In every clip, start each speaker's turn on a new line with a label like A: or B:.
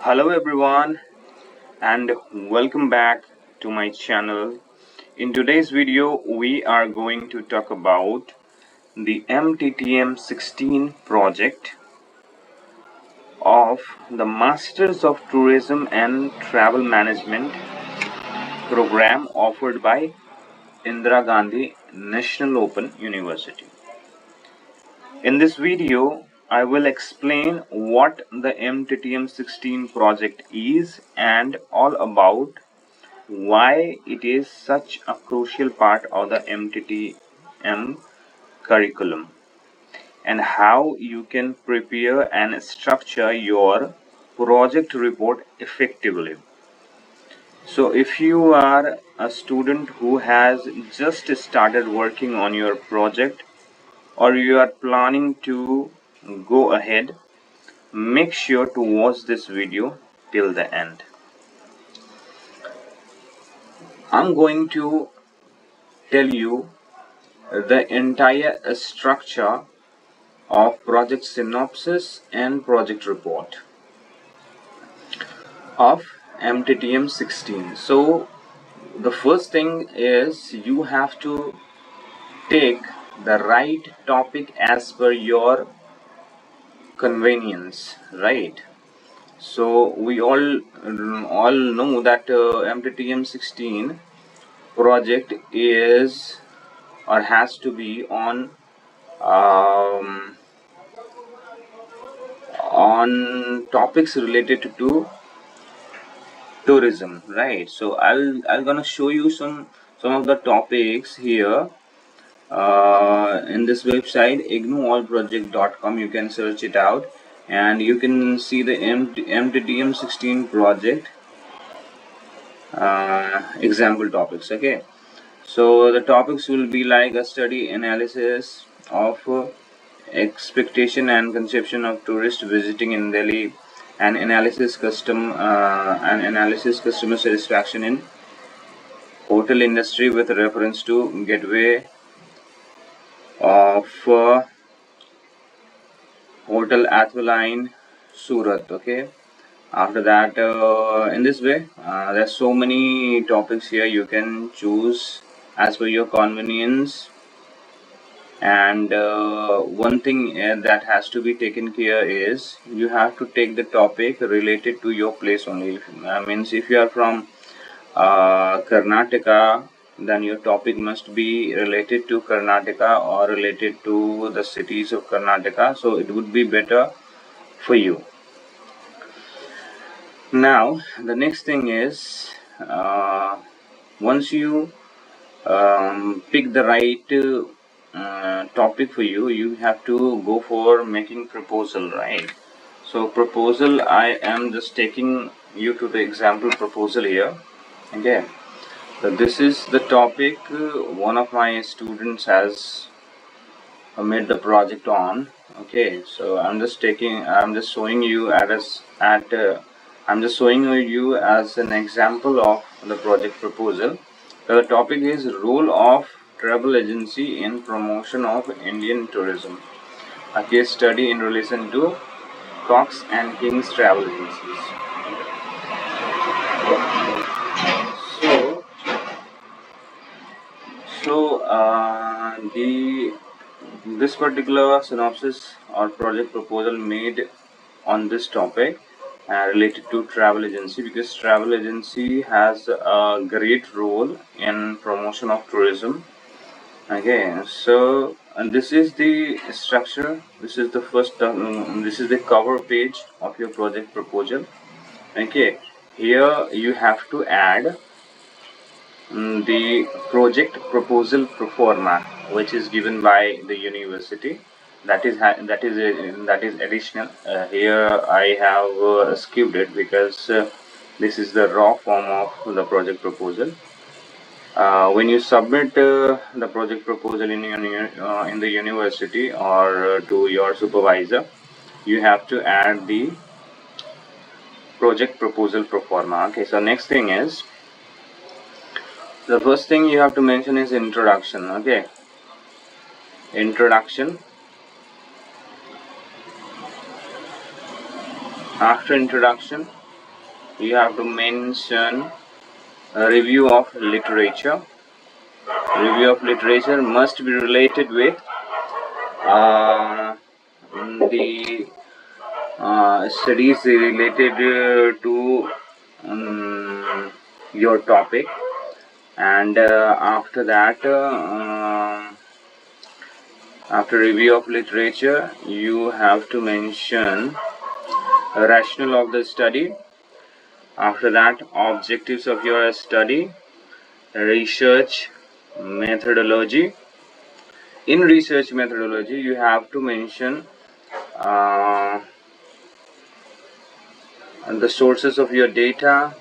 A: Hello everyone and welcome back to my channel. In today's video we are going to talk about the MTTM-16 project of the Masters of Tourism and Travel Management program offered by Indira Gandhi National Open University. In this video I will explain what the MTTM-16 project is and all about why it is such a crucial part of the MTTM curriculum and how you can prepare and structure your project report effectively. So if you are a student who has just started working on your project or you are planning to go ahead, make sure to watch this video till the end. I'm going to tell you the entire structure of project synopsis and project report of MTTM-16. So the first thing is you have to take the right topic as per your convenience, right? So we all know that MTTM-16 project is or has to be on topics related to tourism, right? So I'll gonna show you some of the topics here in this website ignoallproject.com. You can search it out and you can see the MTTM-16 project example topics. Okay, so the topics will be like a study analysis of expectation and conception of tourists visiting in Delhi, and analysis customer satisfaction in hotel industry with reference to gateway of hotel Athwaline Surat. Okay, after that in this way there's so many topics here you can choose as per your convenience. And one thing that has to be taken care is you have to take the topic related to your place only. Means if you are from Karnataka, then your topic must be related to Karnataka or related to the cities of Karnataka, so it would be better for you. Now the next thing is once you pick the right topic for you, you have to go for making proposal, right? So proposal, I am just taking you to the example proposal here. Okay, so this is the topic one of my students has made the project on. Okay, so I'm just showing you I'm just showing you as an example of the project proposal. So the topic is role of travel agency in promotion of Indian tourism, a case study in relation to Cox and King's travel agencies. This particular synopsis or project proposal made on this topic related to travel agency, because travel agency has a great role in promotion of tourism. Okay, so and this is the structure. This is the first. This is the cover page of your project proposal. Okay, here you have to add the project proposal pro forma, which is given by the university. That is additional. Here I have skipped it because this is the raw form of the project proposal. When you submit the project proposal in the university or to your supervisor, you have to add the project proposal pro forma. Okay, so next thing is, the first thing you have to mention is introduction. Okay, introduction. After introduction, you have to mention a review of literature. Review of literature must be related with the studies related to your topic, and after that, after review of literature, you have to mention a rationale of the study. After that, objectives of your study, research methodology. In research methodology, you have to mention the sources of your data,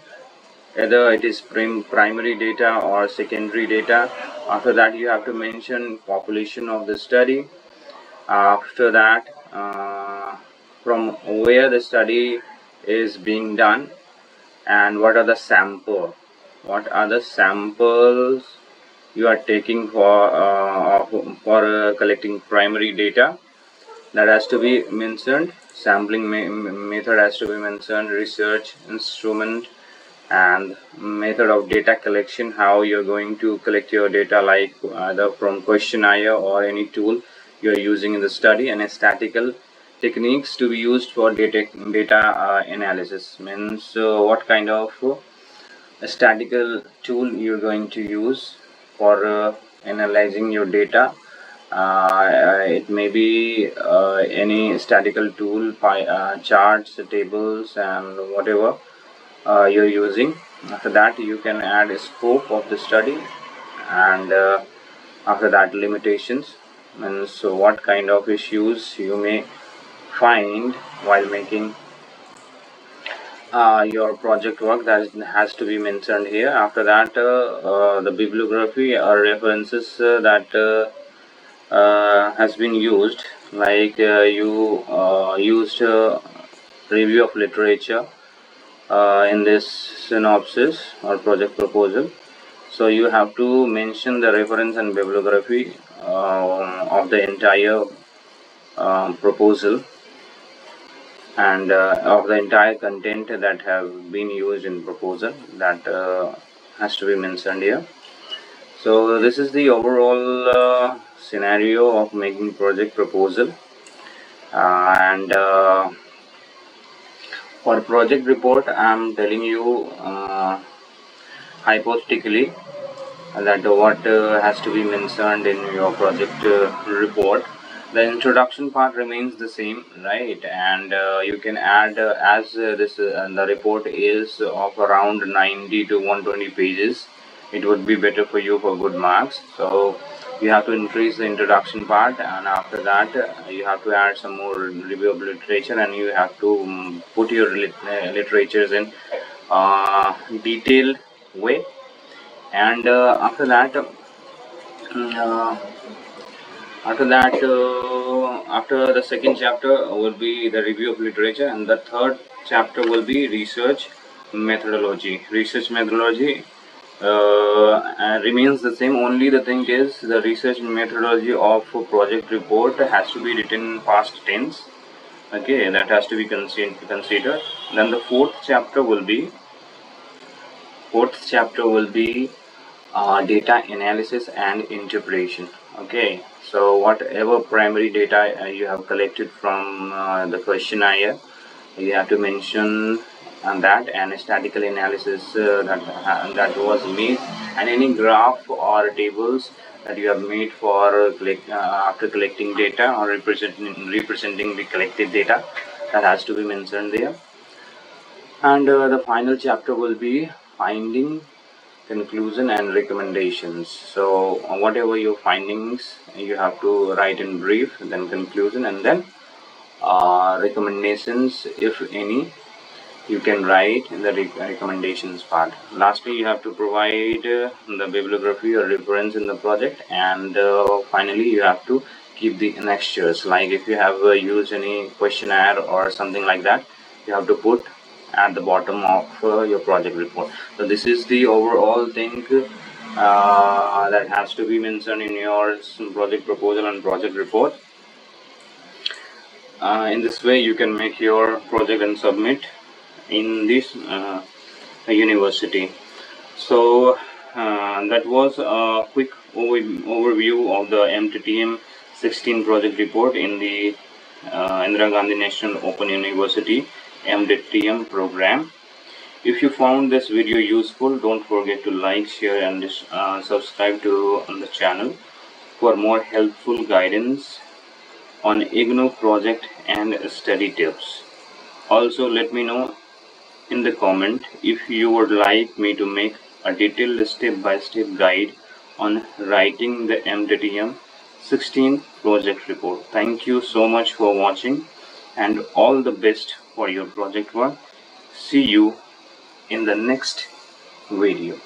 A: either it is primary data or secondary data. After that, you have to mention population of the study. After that, from where the study is being done, and what are the samples you are taking for collecting primary data. That has to be mentioned. Sampling method has to be mentioned. Research instrument and method of data collection, how you're going to collect your data, like either from questionnaire or any tool you're using in the study. And statistical techniques to be used for data analysis means what kind of statistical tool you're going to use for analyzing your data. It may be any statistical tool, charts, tables, and whatever you're using. After that, you can add a scope of the study, and after that, limitations. And so what kind of issues you may find while making your project work, that has to be mentioned here. After that, the bibliography or references that has been used, like you used review of literature in this synopsis or project proposal. So you have to mention the reference and bibliography of the entire proposal, and of the entire content that have been used in proposal. That has to be mentioned here. So this is the overall scenario of making project proposal, and for project report, I'm telling you hypothetically that what has to be mentioned in your project report. The introduction part remains the same, right? And you can add as this the report is of around 90 to 120 pages. It would be better for you for good marks. So you have to increase the introduction part, and after that you have to add some more review of literature, and you have to put your literatures in detailed way. And after that after the second chapter will be the review of literature, and the third chapter will be research methodology. Research methodology remains the same. Only the thing is, the research methodology of project report has to be written in past tense. Okay, that has to be considered. Then the fourth chapter will be data analysis and interpretation. Okay, so whatever primary data you have collected from the questionnaire, you have to mention on that, and statistical analysis that was made, and any graph or tables that you have made for after collecting data or representing the collected data, that has to be mentioned there. And the final chapter will be finding, conclusion, and recommendations. So whatever your findings, you have to write in brief, then conclusion, and then recommendations, if any, you can write in the recommendations part. Lastly, you have to provide the bibliography or reference in the project, and finally you have to keep the annexures. Like if you have used any questionnaire or something like that, you have to put at the bottom of your project report. So this is the overall thing that has to be mentioned in your project proposal and project report. In this way, you can make your project and submit in this University. So that was a quick overview of the MTTM-16 project report in the Indira Gandhi National Open University MTTM program. If you found this video useful, don't forget to like, share and subscribe to the channel for more helpful guidance on IGNOU project and study tips. Also, let me know in the comment if you would like me to make a detailed step-by-step guide on writing the MTTM-16 project report. Thank you so much for watching and all the best for your project work. See you in the next video.